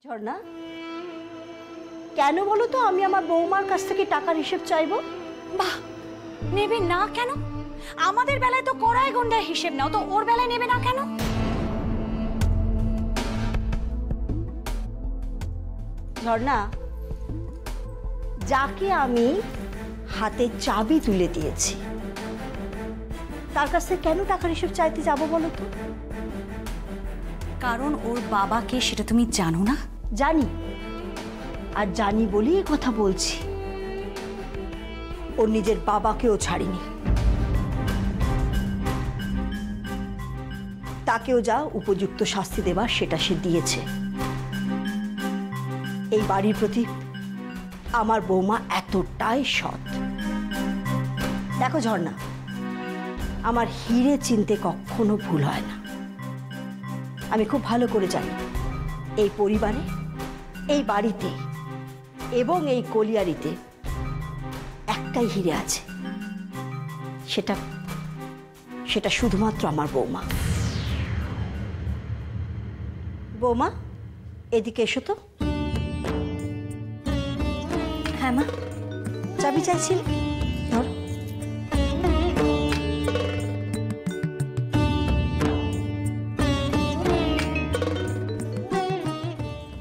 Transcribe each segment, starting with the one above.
ঝর্ণা, কেন বলো তো আমি আমার বৌমার কাছ থেকে টাকার হিসেব চাইবো? বাহ, নেবে না কেন? আমাদের বেলায় তো কড়াই গন্ডায় হিসেব নাও, তো ওর বেলায় নেবে না কেন? ঝর্ণা, যাকে আমি হাতে চাবি তুলে দিয়েছি তার কাছ থেকে কেন টাকার হিসেব চাইতে যাবো বলো তো? কারণ ওর বাবাকে সেটা তুমি জানো না? জানি, আর জানি বলেই এই কথা বলছি। ওর নিজের বাবাকেও ছাড়িনি, তাকেও যা উপযুক্ত শাস্তি দেবার সেটা সে দিয়েছে। এই বাড়ির প্রতি আমার বৌমা এতটাই সৎ। দেখো ঝর্ণা, আমার হিরে চিনতে কখনো ভুল হয় না। আমি খুব ভালো করে জানি এই পরিবারে, এই বাড়িতে এবং এই কলিয়ারিতে একটাই হিরে আছে, সেটা সেটা শুধুমাত্র আমার বৌমা। বৌমা, এদিকে এসো তো। হ্যাঁ মা। চাবি চাইছিলে, ধরো।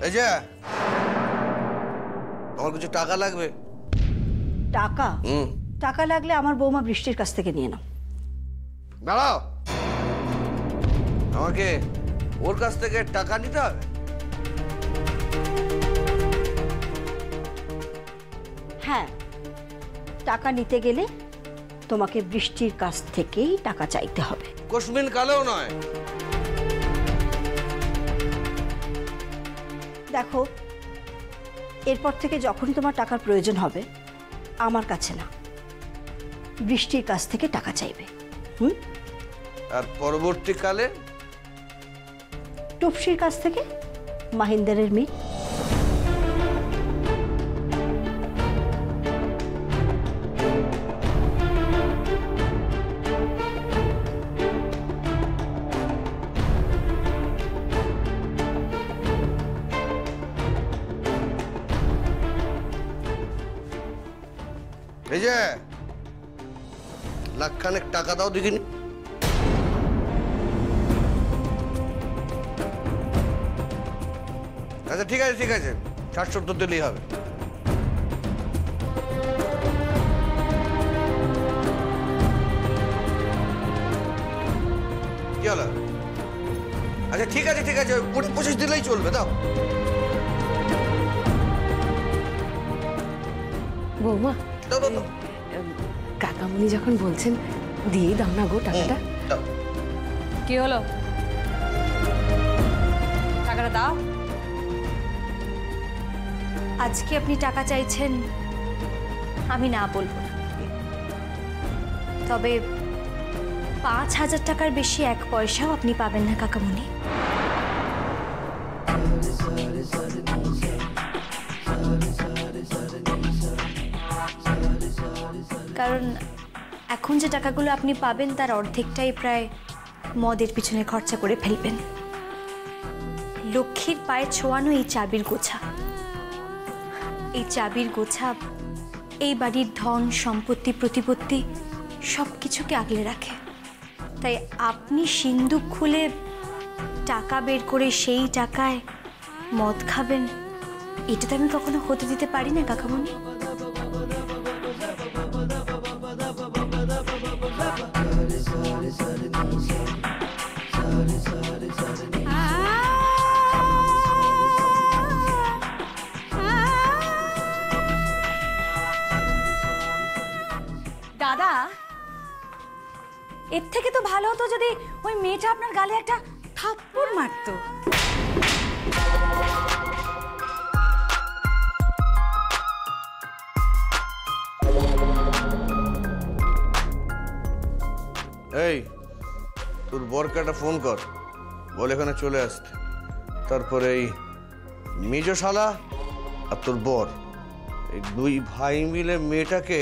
এই যে আমার কিছু টাকা লাগবে। টাকা? টাকা লাগলে আমার বৌমা বৃষ্টির কাছ থেকে নিয়ে নাও। দাঁড়াও, আমাকে ওর কাছ থেকে টাকা নিতে হবে? হ্যাঁ, টাকা নিতে গেলে তোমাকে বৃষ্টির কাছ থেকেই টাকা চাইতে হবে। কোশমিন কালেও নয়। দেখো, এরপর থেকে যখনই তোমার টাকার প্রয়োজন হবে আমার কাছে না, বৃষ্টির কাছ থেকে টাকা চাইবে। আর পরবর্তীকালে টুপসির কাছ থেকে, মাহিন্দারের মেয়ে। এই যে লাখখানেক টাকা দাও দেখিনি। আচ্ছা ঠিক আছে, ঠিক আছে, 60-70 দিলেই হবে। কি হলো? আচ্ছা ঠিক আছে, ঠিক আছে, 20-25 দিলেই চলবে। দাও। বৌমা, দাও দাও দাও। কাকামণি যখন বলছেন দিয়ে দাও না গো টাকাটা। দাও। কি হলো? টাকাটা দাও। আজকে আপনি টাকা চাইছেন, আমি না বলবো না, তবে 5,000 টাকার বেশি এক পয়সাও আপনি পাবেন না কাকামণি। কারণ এখন যে টাকাগুলো আপনি পাবেন তার অর্ধেকটাই প্রায় মদের পিছনে খরচা করে ফেলবেন। লক্ষ্মীর পায়ে ছোঁয়ানো এই চাবির গোছা, এই চাবির গোছা এই বাড়ির ধন সম্পত্তি প্রতিপত্তি সব কিছুকে আগলে রাখে। তাই আপনি সিন্দুক খুলে টাকা বের করে সেই টাকায় মদ খাবেন, এটা তো আমি কখনো হতে দিতে পারি না কাকামণি। দাদা, এর থেকে তো ভালো হতো যদি ওই মেয়েটা আপনার গালে একটা থাপ্পড় মারতো। এই, তোর বরকে একটা ফোন কর, বল এখানে চলে আসতে। তারপরে এই মেজ শালা আর তোর বর, এই দুই ভাই মিলে মেয়েটাকে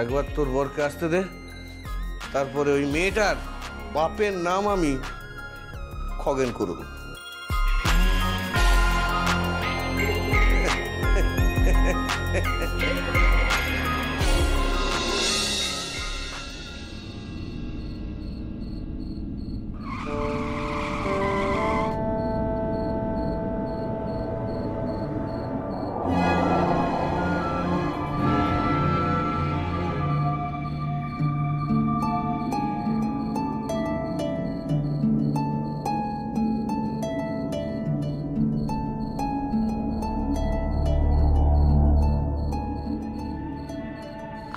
একবার তোর বরকে আসতে দে। তারপরে ওই মেয়েটার বাপের নাম আমি খগেন করুন।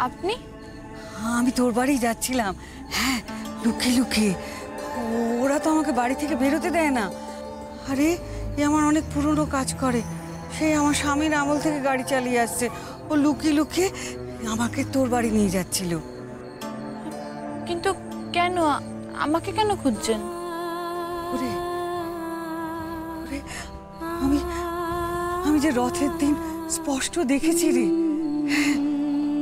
আপনি? আমি তোর বাড়ি যাচ্ছিলাম। হ্যাঁ, লুকিয়ে লুকিয়ে। ওরা তো আমাকে বাড়ি থেকে বেরোতে দেয় না। আরে এ আমার অনেক পুরনো কাজ করে, সেই আমার স্বামীর আমল থেকে গাড়ি চালিয়ে আসছে। ও লুকিয়ে লুকিয়ে আমাকে তোর বাড়ি নিয়ে যাচ্ছিল। কিন্তু কেন? আমাকে কেন খুঁজছেন? ওরে ওরে, আমি আমি যে রথের দিন স্পষ্ট দেখেছি রে। হ্যাঁ,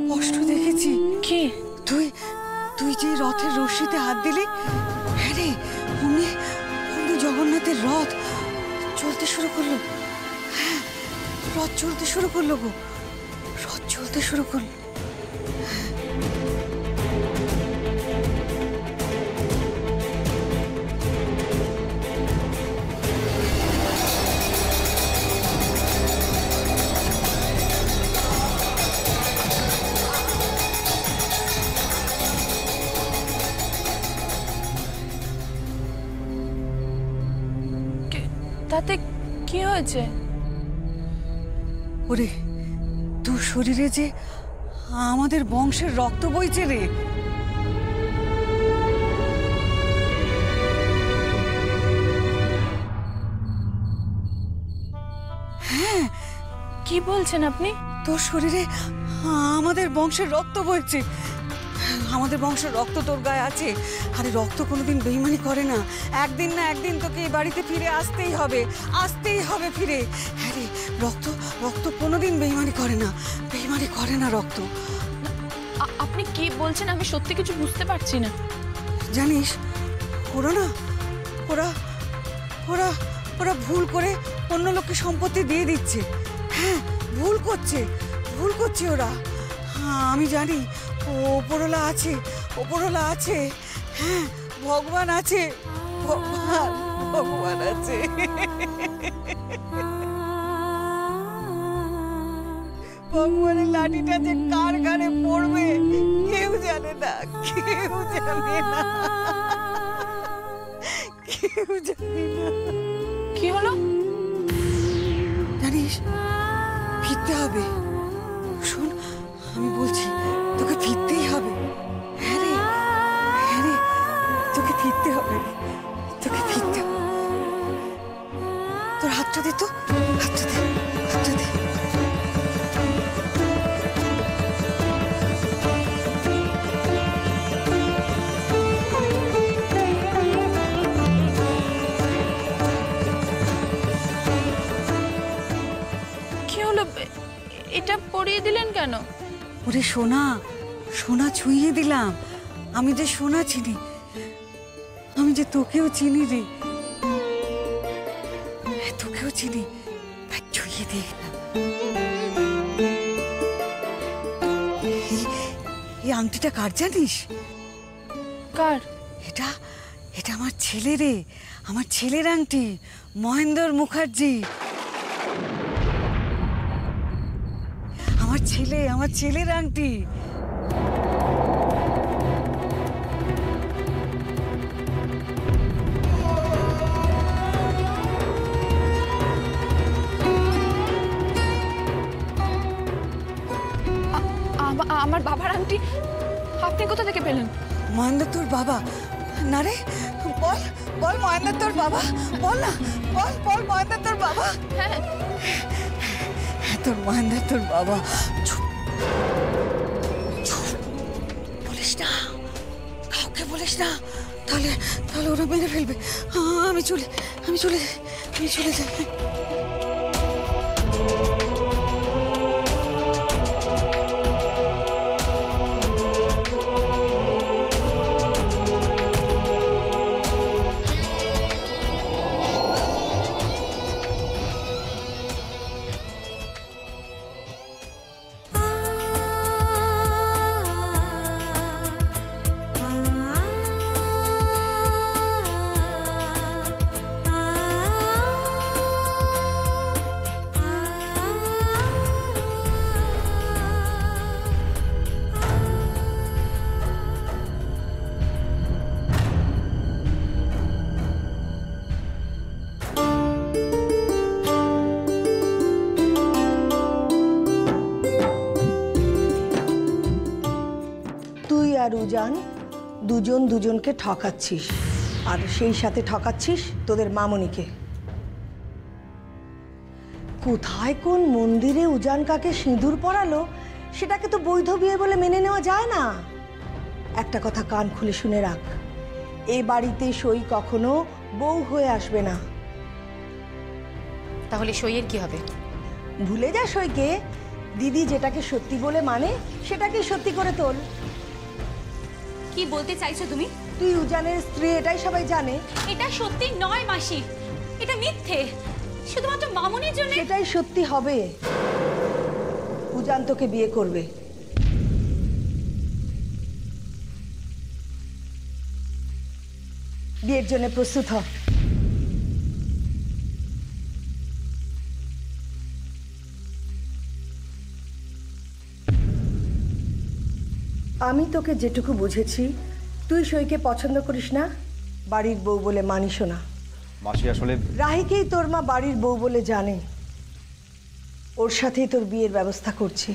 স্পষ্ট দেখেছি। কি? তুই তুই যে রথের রশ্মিতে হাত দিলি, হ্যাঁ রে, অমনি অমনি জগন্নাথের রথ চলতে শুরু করলো। হ্যাঁ, রথ চলতে শুরু করলো গো, রথ চলতে শুরু করলো। তাতে কি হয়েছে? ওরে, তোর শরীরে যে আমাদের বংশের রক্ত বইছে রে। হ্যাঁ, কি বলছেন আপনি? তোর শরীরে আমাদের বংশের রক্ত বইছে। আমাদের বংশের রক্ত তোর গায়ে আছে। আরে রক্ত কোনোদিন বেইমানি করে না। একদিন না একদিন তোকে এই বাড়িতে ফিরে আসতেই হবে, আসতেই হবে ফিরে। হ্যাঁ রে, রক্ত রক্ত কোনোদিন বেইমানি করে না, বেইমানি করে না রক্ত। আপনি কি বলছেন? আমি সত্যি কিছু বুঝতে পারছি না। জানিস, ওরা না ওরা ওরা ওরা ভুল করে অন্য লোককে সম্পত্তি দিয়ে দিচ্ছে। হ্যাঁ, ভুল করছে ওরা। হ্যাঁ, আমি জানি ওপরওয়ালা আছে, ওপরওয়ালা আছে। হ্যাঁ, ভগবান আছে, ভগবান আছে। ভগবানের লাঠিটা যে কার ঘাড়ে পড়বে কেউ জানে না, কেউ জানে না, কেউ জানে না। কি হলো? জানিস, ফিরতে হবে। শোন, আমি বলছি, তোকে ফিরতেই হবে। হ্যাঁ রে, হ্যাঁ রে, তোকে ফিরতে হবে, তোকে ফিরতে হবে। তোর হাতটা দে, তো হাতটা দে, হাতটা দে। এটা পরিয়ে দিলেন কেন? ওরে সোনা, সোনা ছুঁয়ে দিলাম। আমি যে সোনা চিনি, আমি যে তোকেও চিনি রে, তোকেও চিনি, তাই ছুঁয়ে দিয়ে গেলাম। এই আংটিটা কার জানিস? কার? এটা এটা আমার ছেলে রে, আমার ছেলের আংটি, মহেন্দ্র মুখার্জি। আমার ছেলের আংটি। আমার বাবার আংটি আপনি কোথা থেকে পেলেন? মহেন্দ্র তোর বাবা না রে? বল বল, মহেন্দ্র তোর বাবা, বল না, বল বল, মহেন্দ্র তোর বাবা। হ্যাঁ, তোর মহেন্দ্র তোর বাবা। বলিস না, কাউকে বলিস না, তাহলে তাহলে ওরা মেরে ফেলবে। আমি চলে যাই। আর উজান দুজন দুজনকে ঠকাচ্ছিস, আর সেই সাথে ঠকাচ্ছিস তোদের মামনিকে। কোথায় কোন মন্দিরে উজান কাকে সিঁদুর পরালো সেটাকে তো বৈধ বিয়ে বলে মেনে নেওয়া যায় না। একটা কথা কান খুলে শুনে রাখ, এ বাড়িতে সই কখনো বউ হয়ে আসবে না। তাহলে সইয়ের কি হবে? ভুলে যা সইকে, দিদি যেটাকে সত্যি বলে মানে সেটাকে সত্যি করে তোল। কি বলতে চাইছো তুমি? তুই উজানের স্ত্রী এটাই সবাই জানে। এটা সত্যি নয় মাসি, এটা মিথ্যে, শুধুমাত্র মামুনির জন্য। সেটাই সত্যি হবে। উজান তোকে বিয়ে করবে। বিয়ের জন্য প্রস্তুত হ। আমি তোকে যেটুকু বুঝেছি, তুই সইকে পছন্দ করিস না, বাড়ির বউ বলে মানিস না। মাসি আসলে রাহিকেই তোর মা বাড়ির বউ বলে জানে, ওর সাথেই তোর বিয়ের ব্যবস্থা করছি।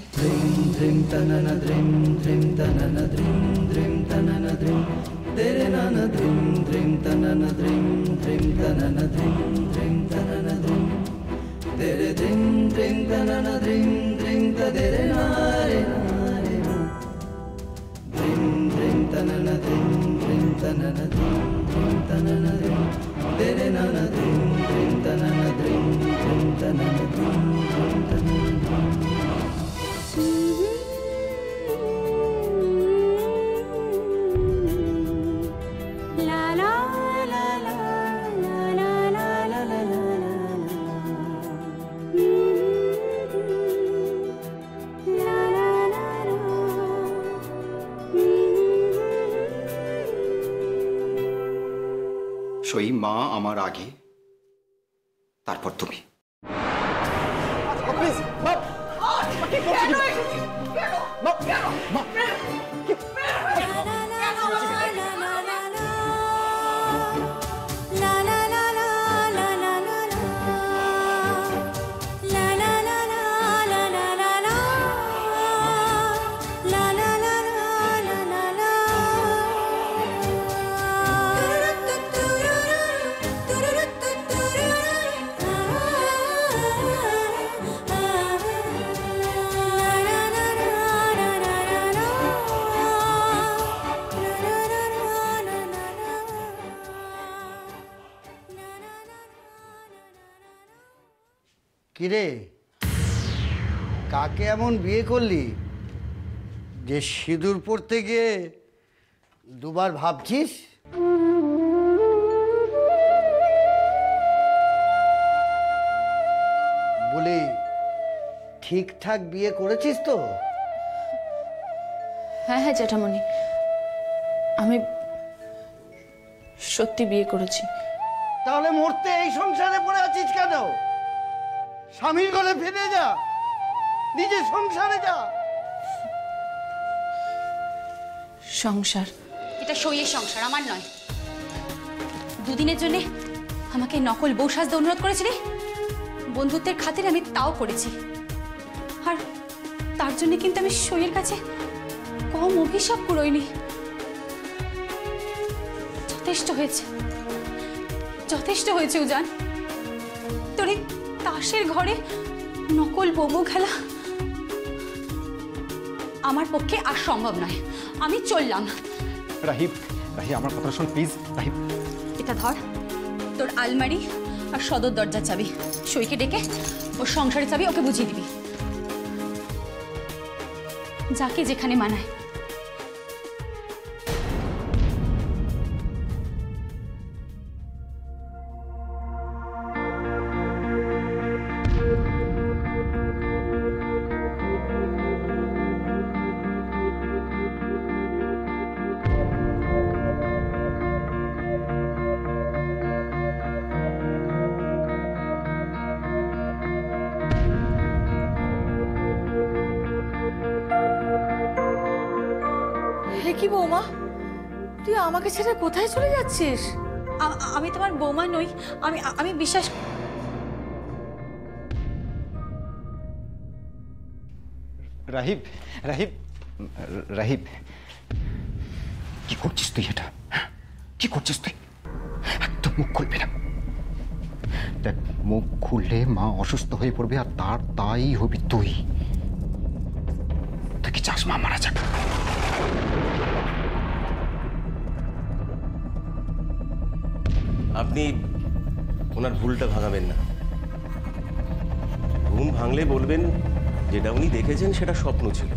সই মা আমার আগে, তারপর তুমি। কিরে, কাকে এমন বিয়ে করলি যে সিঁদুর পড়তে গিয়ে দুবার ভাবছিস? বলি, ঠিকঠাক বিয়ে করেছিস তো? হ্যাঁ হ্যাঁ জ্যাঠামণি, আমি সত্যি বিয়ে করেছি। তাহলে মরতে এই সংসারে পড়ে আছিস কেন? স্বামীর ঘরে ফিরে যা, নিজের সংসারে যা। সংসার? এটা সইয়ের সংসার, আমার নয়। দুদিনের জন্য আমাকে নকল বউ সাজতে অনুরোধ করেছিলি, বন্ধুত্বের খাতিরে আমি তাও করেছি। আর তার জন্য কিন্তু আমি সইয়ের কাছে কম অভিশাপ কুড়োইনি। যথেষ্ট হয়েছে, যথেষ্ট হয়েছে উজান। তোর এই তাসের ঘরে নকল বউ খেলা আমার পক্ষে আর সম্ভব নয়। আমি চললাম। রাহিব, রাহিব আমার কথা শোন প্লিজ। রাহিব, এটা ধর, তোর আলমারি আর সদর দরজার চাবি। সইকে ডেকে ওর সংসারের চাবি ওকে বুঝিয়ে দিবি, যাকে যেখানে মানায়। কি বৌমা, তুই আমাকে ছেড়ে কোথায় চলে যাচ্ছিস? আমি তোমার বৌমা নই। আমি বিশ্বাস। রাহিব, রাহিব, রাহিব, কি করছিস তুই এটা? কি করছিস তুই? একদম মুখ খুলবি না। দেখ, মুখ খুললে মা অসুস্থ হয়ে পড়বে, আর তাই হবি তুই। তুই কি চাস মা মারা যাক? আপনি ওনার ভুলটা ভাঙাবেন না। ঘুম ভাঙলে বলবেন যেটা উনি দেখেছেন সেটা স্বপ্ন ছিল।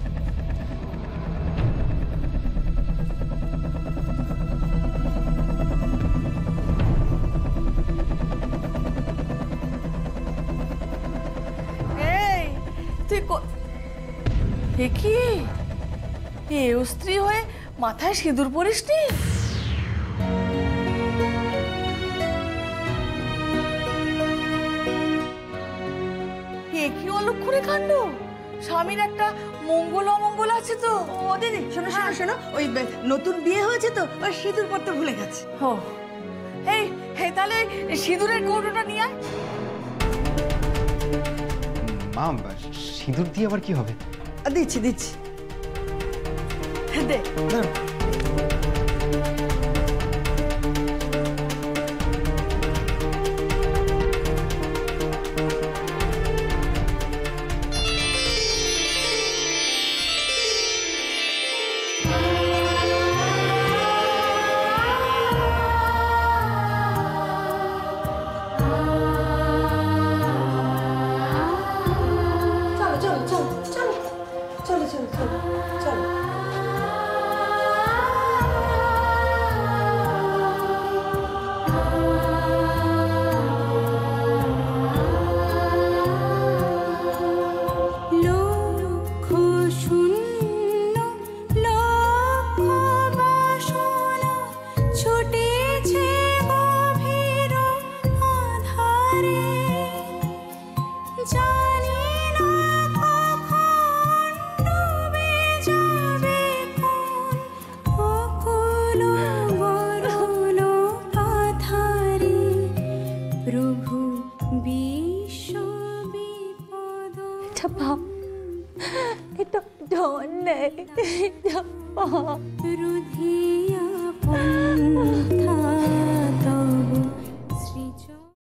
এই তুই কি স্ত্রী হয়ে মাথায় সিঁদুর পরিসনি? কি অলক্ষণে কাণ্ড! স্বামীর একটা মঙ্গল অমঙ্গল আছে তো। ও দিদি, শোনো শোনো শোনো, ওই নতুন বিয়ে হয়েছে তো, ওই সিঁদুর পরতে ভুলে গেছে। ও এই তাহলে সিঁদুরের কৌটোটা নিয়ে আয়। মা, সিঁদুর দিয়ে আবার কি হবে? দিচ্ছি দিচ্ছি। দে। এটা ধন নেই, এটা পাপ।